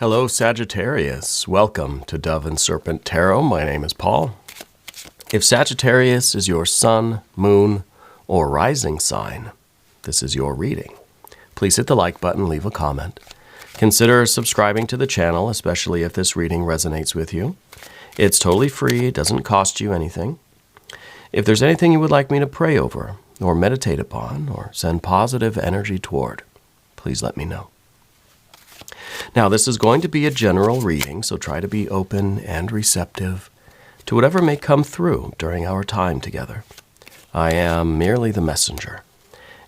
Hello, Sagittarius. Welcome to Dove and Serpent Tarot. My name is Paul. If Sagittarius is your sun, moon, or rising sign, this is your reading. Please hit the like button, leave a comment. Consider subscribing to the channel, especially if this reading resonates with you. It's totally free, it doesn't cost you anything. If there's anything you would like me to pray over, or meditate upon, or send positive energy toward, please let me know. Now, this is going to be a general reading, so try to be open and receptive to whatever may come through during our time together. I am merely the messenger,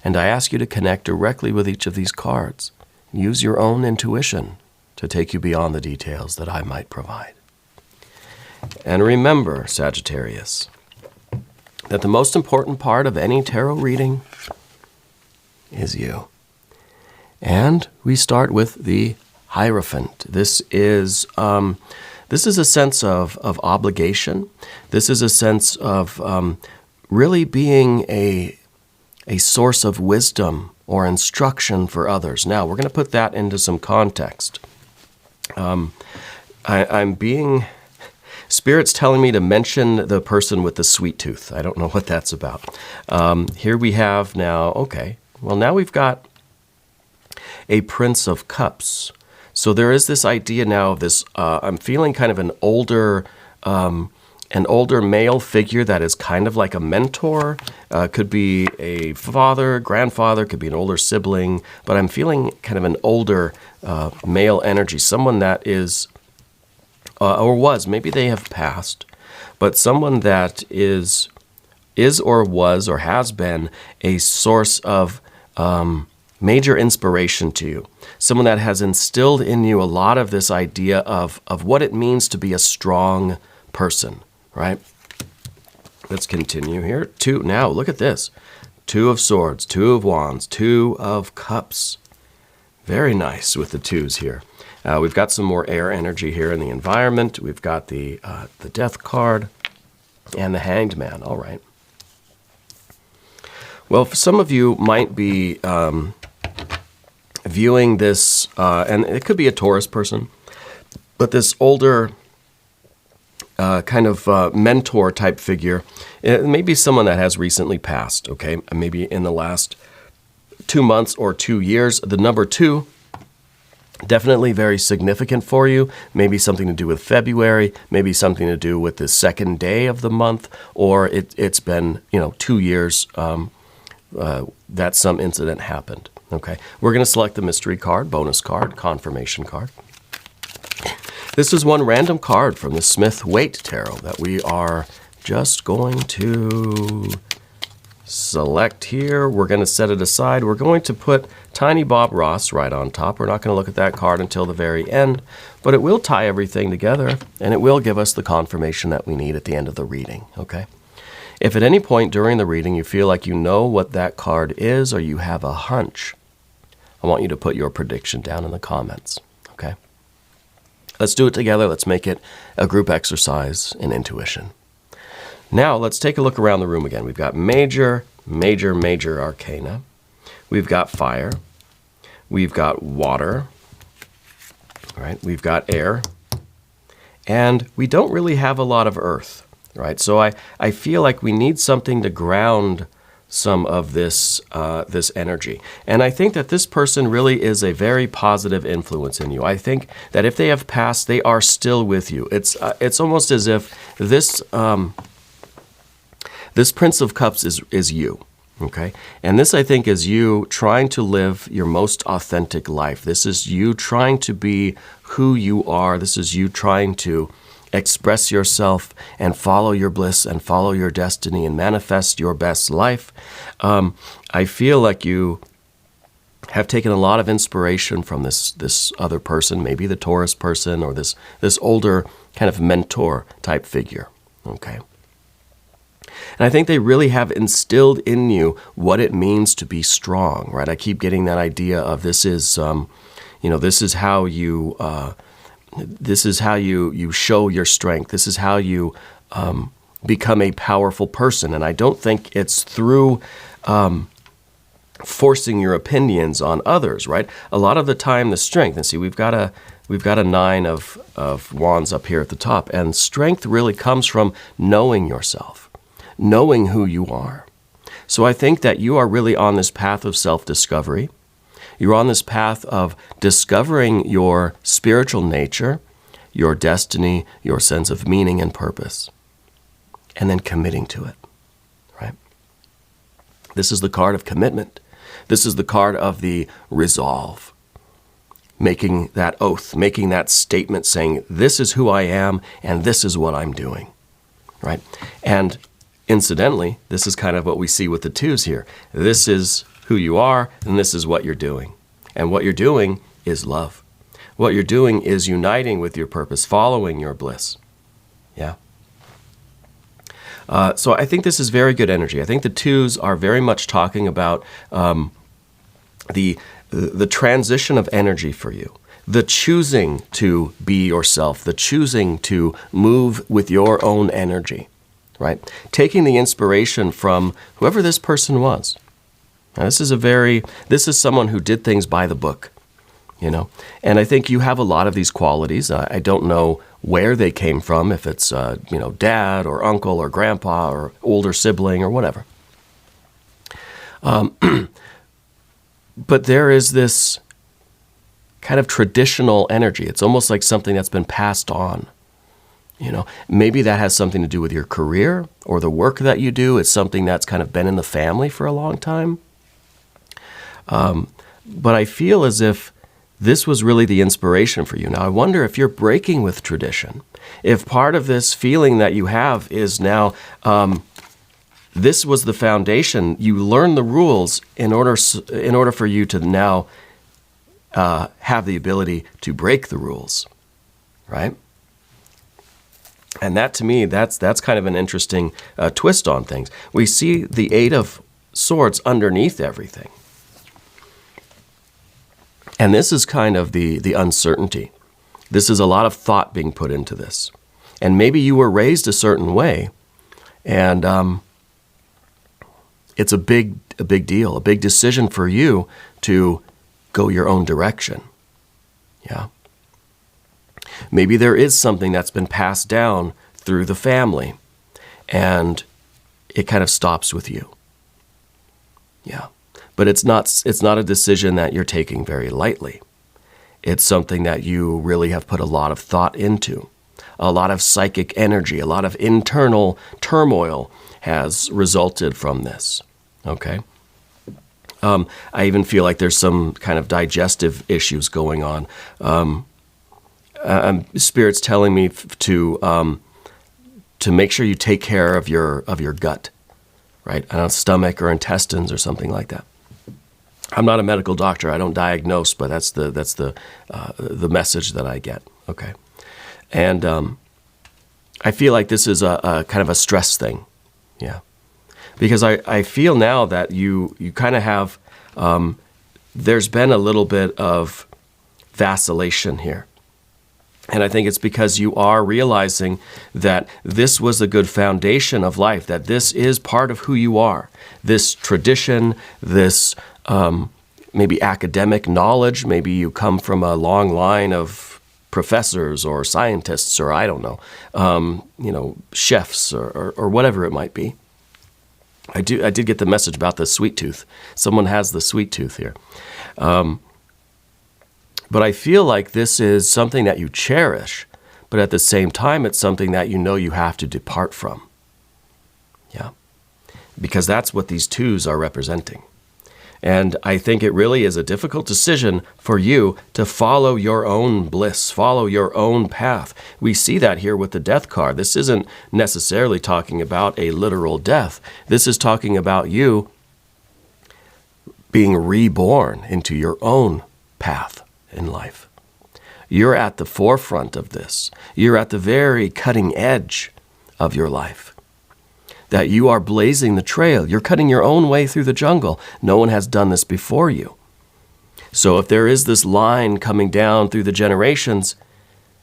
and I ask you to connect directly with each of these cards. Use your own intuition to take you beyond the details that I might provide. And remember, Sagittarius, that the most important part of any tarot reading is you. And we start with the Hierophant. This is a sense of obligation. This is a sense of really being a source of wisdom or instruction for others. Now, we're going to put that into some context. Spirit's telling me to mention the person with the sweet tooth. I don't know what that's about. Here we have now, now we've got a Prince of Cups. So there is this idea now of this, I'm feeling kind of an older male figure that is kind of like a mentor. Could be a father, grandfather, could be an older sibling, but I'm feeling kind of an older male energy, someone that is, or was, maybe they have passed, but someone that is or was or has been a source of major inspiration to you. Someone that has instilled in you a lot of this idea of what it means to be a strong person, right? Let's continue here. Now, look at this. 2 of Swords, 2 of Wands, 2 of Cups. Very nice with the 2s here. We've got some more air energy here in the environment. We've got the Death card and the Hanged Man. All right. Well, some of you might be viewing this, and it could be a Taurus person, but this older kind of mentor type figure, it may be someone that has recently passed, okay? Maybe in the last 2 months or 2 years. The number 2, definitely very significant for you. Maybe something to do with February, maybe something to do with the second day of the month, or it's been, 2 years that some incident happened. Okay, we're going to select the mystery card, bonus card, confirmation card. This is one random card from the Smith-Waite Tarot that we are just going to select here. We're going to set it aside. We're going to put Tiny Bob Ross right on top. We're not going to look at that card until the very end, but it will tie everything together, and it will give us the confirmation that we need at the end of the reading, okay? If at any point during the reading you feel like you know what that card is or you have a hunch, I want you to put your prediction down in the comments, okay? Let's do it together. Let's make it a group exercise in intuition. Now, let's take a look around the room again. We've got major arcana. We've got fire. We've got water. All right, we've got air. And we don't really have a lot of earth, right? So I feel like we need something to ground some of this this energy. And I think that this person really is a very positive influence in you. I think that if they have passed, they are still with you. It's almost as if this this Prince of Cups is you, okay? And this, I think, is you trying to live your most authentic life. This is you trying to be who you are. This is you trying to express yourself and follow your bliss and follow your destiny and manifest your best life. I feel like you have taken a lot of inspiration from this other person, maybe the Taurus person or this older kind of mentor type figure, okay? And I think they really have instilled in you what it means to be strong, right? I keep getting that idea of this is how you show your strength. This is how you become a powerful person. And I don't think it's through forcing your opinions on others, right? A lot of the time, the strength, and see, we've got a 9 of wands up here at the top, and strength really comes from knowing yourself, knowing who you are. So I think that you are really on this path of self-discovery. You're on this path of discovering your spiritual nature, your destiny, your sense of meaning and purpose, and then committing to it, right? This is the card of commitment. This is the card of the resolve, making that oath, making that statement saying, this is who I am and this is what I'm doing, right? And incidentally, this is kind of what we see with the 2s here. This is who you are and this is what you're doing. And what you're doing is love. What you're doing is uniting with your purpose, following your bliss. Yeah. So I think this is very good energy. I think the 2s are very much talking about the transition of energy for you, the choosing to be yourself, the choosing to move with your own energy, right? Taking the inspiration from whoever this person was. Now, this is someone who did things by the book, you know, and I think you have a lot of these qualities. I don't know where they came from, if it's, dad or uncle or grandpa or older sibling or whatever. But there is this kind of traditional energy. It's almost like something that's been passed on. You know, maybe that has something to do with your career or the work that you do. It's something that's kind of been in the family for a long time. But I feel as if this was really the inspiration for you. Now, I wonder if you're breaking with tradition, if part of this feeling that you have is now, this was the foundation. You learn the rules in order for you to now have the ability to break the rules, right? And that, to me, that's kind of an interesting twist on things. We see the 8 of Swords underneath everything. And this is kind of the uncertainty. This is a lot of thought being put into this. And maybe you were raised a certain way, and it's a big deal, a big decision for you to go your own direction. Yeah. Maybe there is something that's been passed down through the family, and it kind of stops with you. Yeah. But it's not a decision that you're taking very lightly. It's something that you really have put a lot of thought into. A lot of psychic energy, a lot of internal turmoil has resulted from this. Okay? I even feel like there's some kind of digestive issues going on. Spirit's telling me to make sure you take care of your gut, right? I don't know, stomach or intestines or something like that. I'm not a medical doctor. I don't diagnose, but that's the message that I get. Okay, and I feel like this is a kind of a stress thing, yeah, because I feel now that you kind of have there's been a little bit of vacillation here. And I think it's because you are realizing that this was a good foundation of life, that this is part of who you are. This tradition, this maybe academic knowledge, maybe you come from a long line of professors or scientists or I don't know, chefs or whatever it might be. I did get the message about the sweet tooth. Someone has the sweet tooth here. But I feel like this is something that you cherish, but at the same time, it's something that you know you have to depart from. Yeah. Because that's what these 2s are representing. And I think it really is a difficult decision for you to follow your own bliss, follow your own path. We see that here with the Death card. This isn't necessarily talking about a literal death. This is talking about you being reborn into your own path in life. You're at the forefront of this. You're at the very cutting edge of your life. That you are blazing the trail. You're cutting your own way through the jungle. No one has done this before you. So if there is this line coming down through the generations,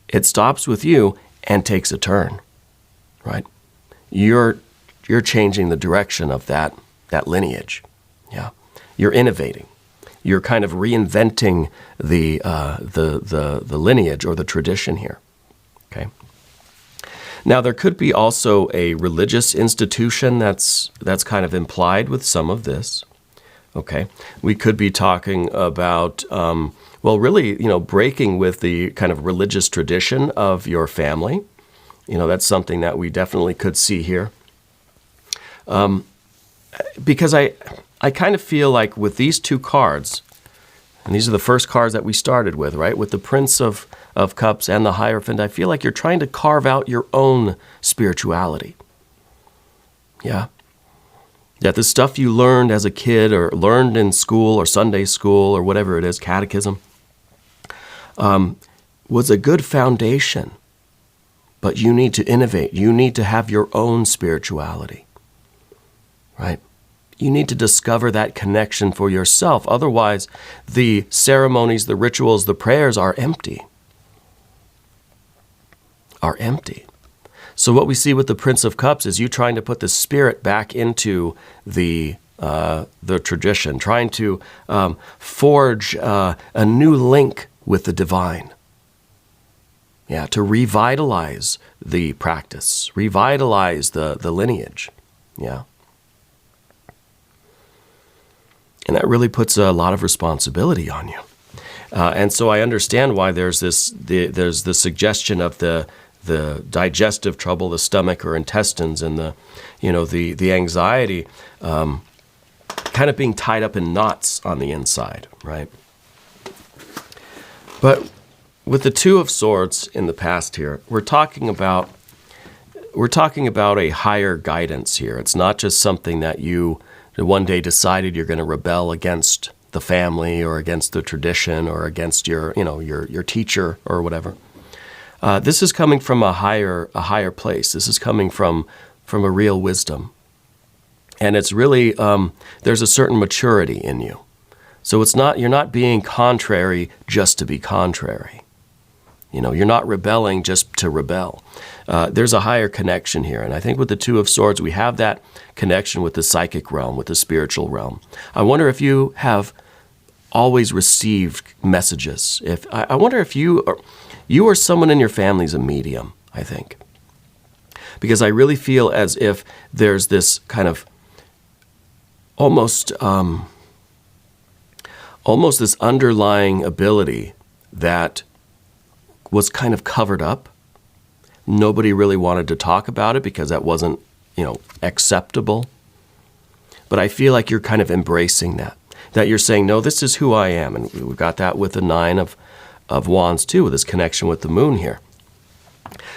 it stops with you and takes a turn, right? You're changing the direction of that lineage. Yeah. You're innovating. You're kind of reinventing the lineage or the tradition here. Okay. Now, there could be also a religious institution that's kind of implied with some of this. Okay. We could be talking about, really, breaking with the kind of religious tradition of your family. That's something that we definitely could see here. Because I kind of feel like with these two cards, and these are the first cards that we started with, right? With the Prince of Cups and the Hierophant, I feel like you're trying to carve out your own spirituality. Yeah. That the stuff you learned as a kid or learned in school or Sunday school or whatever it is, catechism, was a good foundation. But you need to innovate. You need to have your own spirituality, right? You need to discover that connection for yourself. Otherwise, the ceremonies, the rituals, the prayers are empty. So what we see with the Prince of Cups is you trying to put the spirit back into the tradition, trying to forge a new link with the divine. Yeah, to revitalize the practice, revitalize the lineage. Yeah. And that really puts a lot of responsibility on you. And so I understand why there's the suggestion of the digestive trouble, the stomach or intestines, and the anxiety kind of being tied up in knots on the inside, right? But with the Two of Swords in the past here, we're talking about a higher guidance here. It's not just something that you one day decided you're going to rebel against the family or against the tradition or against your teacher or whatever. This is coming from a higher place. This is coming from a real wisdom. And it's really, there's a certain maturity in you. So you're not being contrary just to be contrary. You're not rebelling just to rebel. There's a higher connection here. And I think with the Two of Swords, we have that connection with the psychic realm, with the spiritual realm. I wonder if you have always received messages. I wonder if you or someone in your family is a medium, I think. Because I really feel as if there's this kind of almost this underlying ability that was kind of covered up. Nobody really wanted to talk about it because that wasn't, acceptable. But I feel like you're kind of embracing that you're saying, no, this is who I am. And we've got that with the Nine of Wands too, with this connection with the moon here.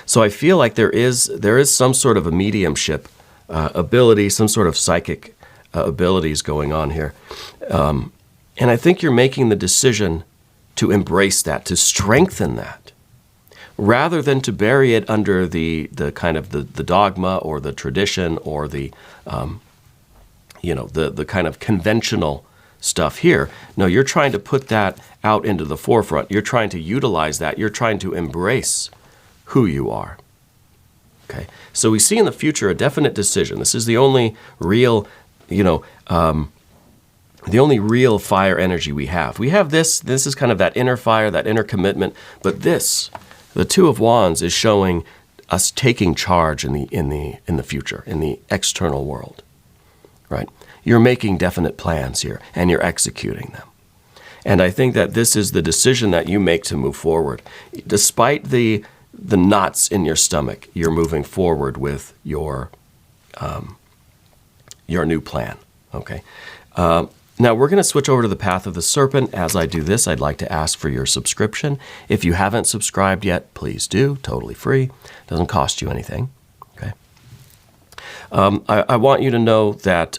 So I feel like there is some sort of a mediumship ability, some sort of psychic abilities going on here. And I think you're making the decision to embrace that, to strengthen that, rather than to bury it under the kind of the dogma or the tradition or the kind of conventional stuff here. No, you're trying to put that out into the forefront. You're trying to utilize that. You're trying to embrace who you are. Okay. So we see in the future a definite decision. This is the only real, the only real fire energy we have. We have this. This is kind of that inner fire, that inner commitment. But the Two of Wands is showing us taking charge in the future, in the external world, right? You're making definite plans here, and you're executing them. And I think that this is the decision that you make to move forward. Despite the knots in your stomach, you're moving forward with your new plan, okay? Now, we're going to switch over to the Path of the Serpent. As I do this, I'd like to ask for your subscription. If you haven't subscribed yet, please do. Totally free. Doesn't cost you anything. Okay. I want you to know that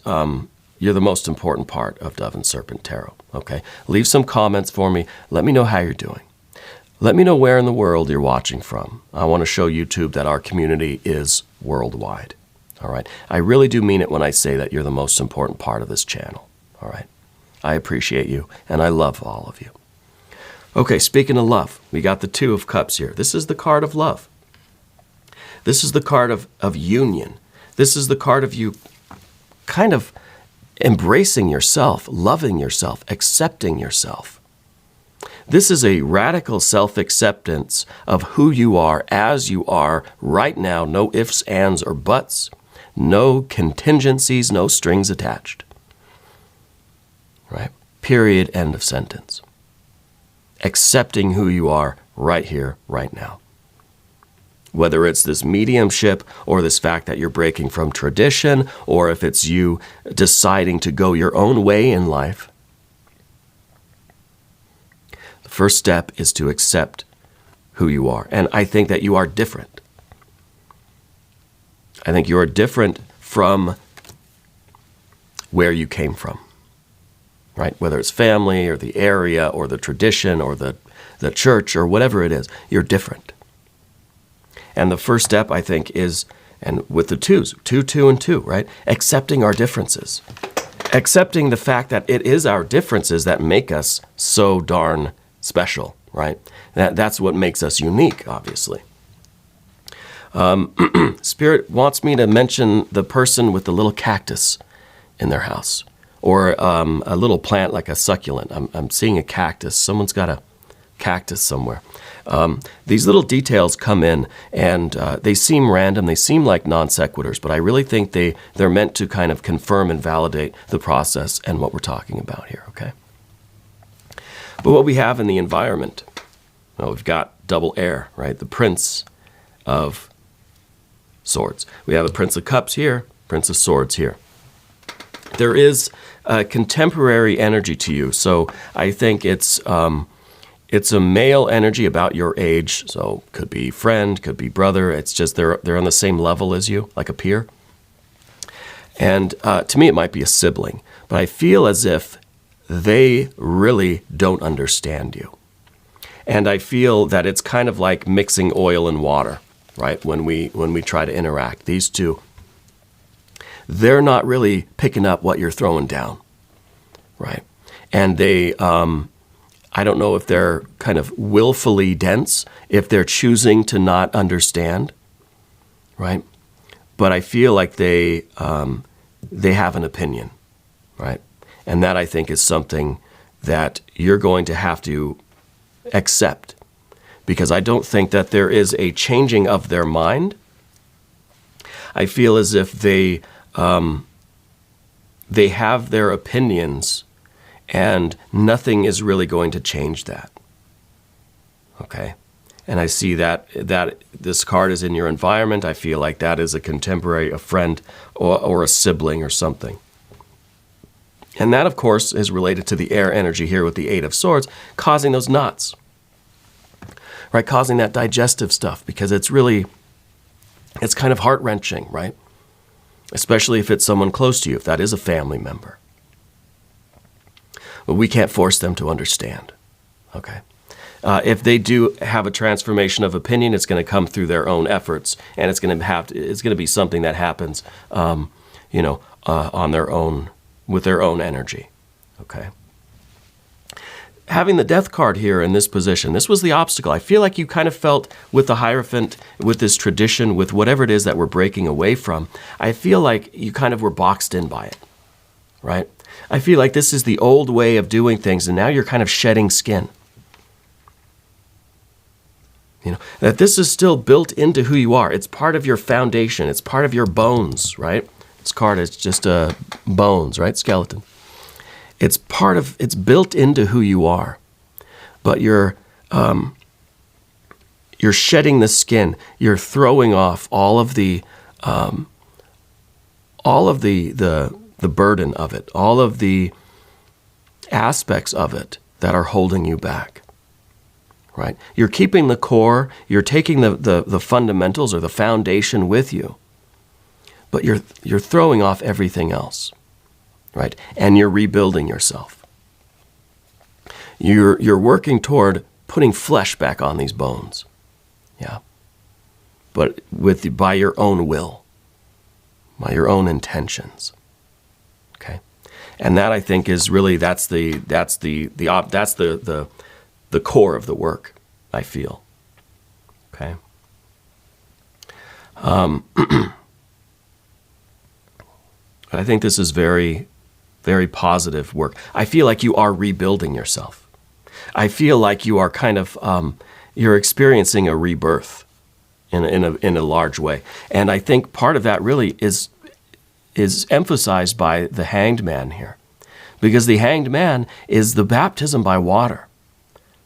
you're the most important part of Dove and Serpent Tarot. Okay. Leave some comments for me. Let me know how you're doing. Let me know where in the world you're watching from. I want to show YouTube that our community is worldwide. All right. I really do mean it when I say that you're the most important part of this channel. All right. I appreciate you, and I love all of you. Okay, speaking of love, we got the Two of Cups here. This is the card of love. This is the card of union. This is the card of you kind of embracing yourself, loving yourself, accepting yourself. This is a radical self-acceptance of who you are as you are right now. No ifs, ands, or buts. No contingencies, no strings attached. Right? Period, end of sentence. Accepting who you are right here, right now. Whether it's this mediumship or this fact that you're breaking from tradition, or if it's you deciding to go your own way in life, the first step is to accept who you are. And I think that you are different. I think you are different from where you came from, right? Whether it's family or the area or the tradition or the church or whatever it is, you're different. And the first step, I think, is, and with the twos, 2, 2, and 2, right? Accepting our differences. Accepting the fact that it is our differences that make us so darn special, right? That's what makes us unique, obviously. Spirit wants me to mention the person with the little cactus in their house, or a little plant like a succulent. I'm seeing a cactus. Someone's got a cactus somewhere. These little details come in, and they seem random. They seem like non sequiturs, but I really think they're meant to kind of confirm and validate the process and what we're talking about here, okay? But what we have in the environment, well, we've got double air, right? The Prince of Swords. We have a Prince of Cups here, Prince of Swords here. There is a contemporary energy to you, so I think it's a male energy about your age, so could be friend, could be brother. It's just they're on the same level as you, like a peer. And to me, it might be a sibling, but I feel as if they really don't understand you. And I feel that it's kind of like mixing oil and water, right? When we try to interact, these two, they're not really picking up what you're throwing down, right? And they, I don't know if they're kind of willfully dense, if they're choosing to not understand, right? But I feel like they have an opinion, right? And that, I think, is something that you're going to have to accept, because I don't think that there is a changing of their mind. I feel as if they have their opinions, and nothing is really going to change that. Okay? And I see that this card is in your environment. I feel like that is a contemporary, a friend, or a sibling or something. And that, of course, is related to the air energy here with the Eight of Swords, causing those knots, right? Causing that digestive stuff, because it's kind of heart-wrenching, right? Especially if it's someone close to you, if that is a family member. But we can't force them to understand, okay? If they do have a transformation of opinion, it's going to come through their own efforts, and it's going to be something that happens, on their own, with their own energy, okay? Having the Death card here in this position, this was the obstacle. I feel like you kind of felt with the Hierophant, with this tradition, with whatever it is that we're breaking away from, I feel like you kind of were boxed in by it, right? I feel like this is the old way of doing things, and now you're kind of shedding skin. That this is still built into who you are. It's part of your foundation. It's part of your bones, right? This card is just bones, right? Skeleton. It's built into who you are, but you're shedding the skin. You're throwing off all of the burden of it, all of the aspects of it that are holding you back, right? You're keeping the core. You're taking the fundamentals or the foundation with you, but you're throwing off everything else, right? And you're rebuilding yourself. You're working toward putting flesh back on these bones, yeah. But by your own will, by your own intentions, okay. And that, I think, is really that's the core of the work, I feel, okay. But I think this is very, very positive work. I feel like you are rebuilding yourself. I feel like you are kind of, you're experiencing a rebirth in a large way. And I think part of that really is emphasized by the Hanged Man here. Because the Hanged Man is the baptism by water,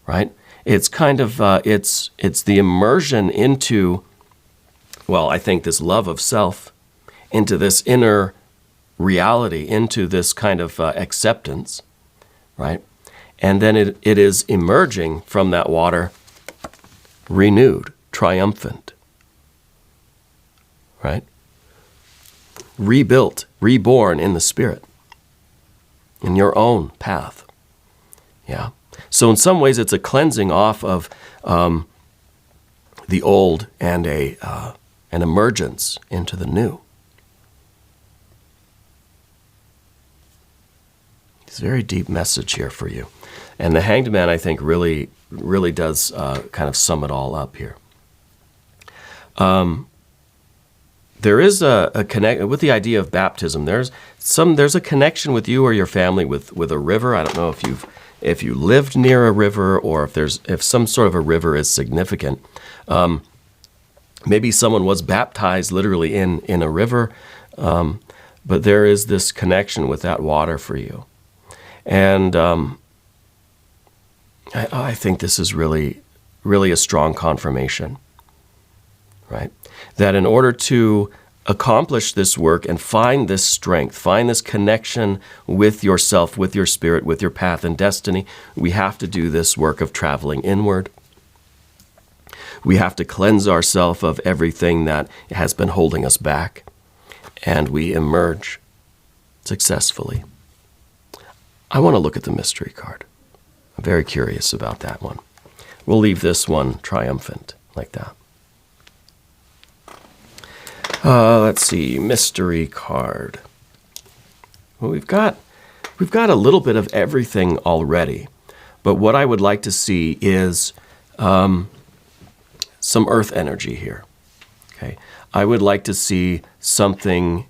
right? It's kind of, it's the immersion into, well, I think this love of self, into this inner reality, into this kind of acceptance, right? And then it is emerging from that water renewed, triumphant, right? Rebuilt, reborn in the Spirit, in your own path. Yeah. So in some ways, it's a cleansing off of the old and an emergence into the new. It's a very deep message here for you. And the Hanged Man, I think, really does kind of sum it all up here. There is a connect with the idea of baptism. There's a connection with you or your family with a river. I don't know if you lived near a river or if some sort of a river is significant. Maybe someone was baptized literally in a river, but there is this connection with that water for you. And I think this is really, really a strong confirmation, right? That in order to accomplish this work and find this strength, find this connection with yourself, with your spirit, with your path and destiny, we have to do this work of traveling inward. We have to cleanse ourselves of everything that has been holding us back, and we emerge successfully. I want to look at the mystery card. I'm very curious about that one. We'll leave this one triumphant like that. Let's see, mystery card. Well, we've got a little bit of everything already, but what I would like to see is some earth energy here. Okay, I would like to see something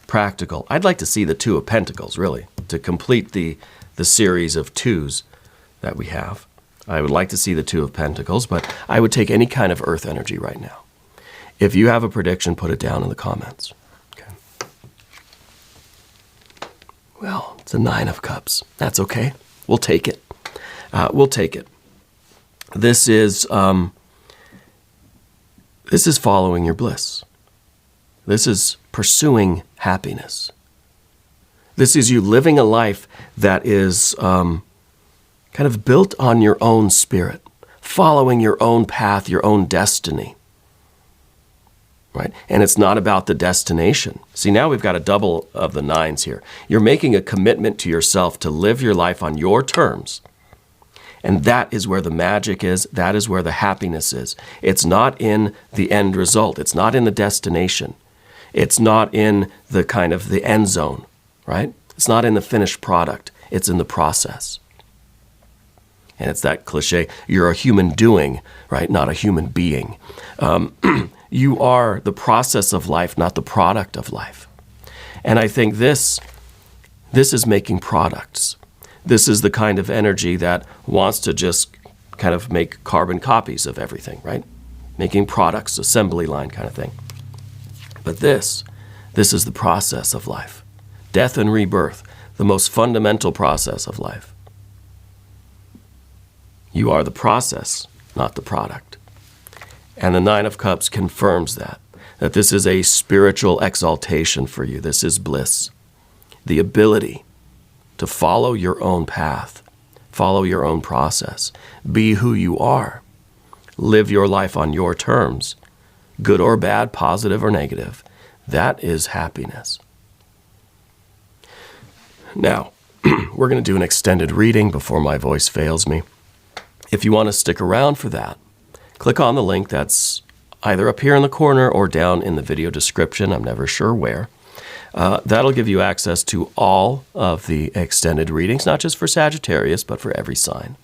practical. I'd like to see the Two of Pentacles, really, to complete the series of twos that we have. I would like to see the Two of Pentacles, but I would take any kind of earth energy right now. If you have a prediction, put it down in the comments. Okay. Well, it's a Nine of Cups. That's okay. We'll take it. We'll take it. This is following your bliss. This is pursuing happiness. This is you living a life that is kind of built on your own spirit, following your own path, your own destiny. Right? And it's not about the destination. See, now we've got a double of the nines here. You're making a commitment to yourself to live your life on your terms. And that is where the magic is. That is where the happiness is. It's not in the end result. It's not in the destination. It's not in the kind of the end zone, right? It's not in the finished product. It's in the process. And it's that cliche, you're a human doing, right? Not a human being. You are the process of life, not the product of life. And I think this is making products. This is the kind of energy that wants to just kind of make carbon copies of everything, right? Making products, assembly line kind of thing. But this is the process of life. Death and rebirth, the most fundamental process of life. You are the process, not the product. And the Nine of Cups confirms that this is a spiritual exaltation for you. This is bliss. The ability to follow your own path, follow your own process, be who you are, live your life on your terms, good or bad, positive or negative. That is happiness. Now, we're going to do an extended reading before my voice fails me. If you want to stick around for that, click on the link that's either up here in the corner or down in the video description. I'm never sure where. That'll give you access to all of the extended readings, not just for Sagittarius, but for every sign.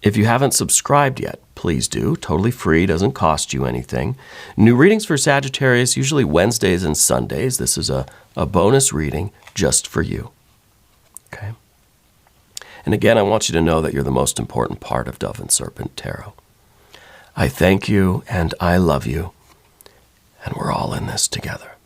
If you haven't subscribed yet, please do. Totally free, doesn't cost you anything. New readings for Sagittarius, usually Wednesdays and Sundays. This is a bonus reading just for you. Okay? And again, I want you to know that you're the most important part of Dove and Serpent Tarot. I thank you and I love you, and we're all in this together.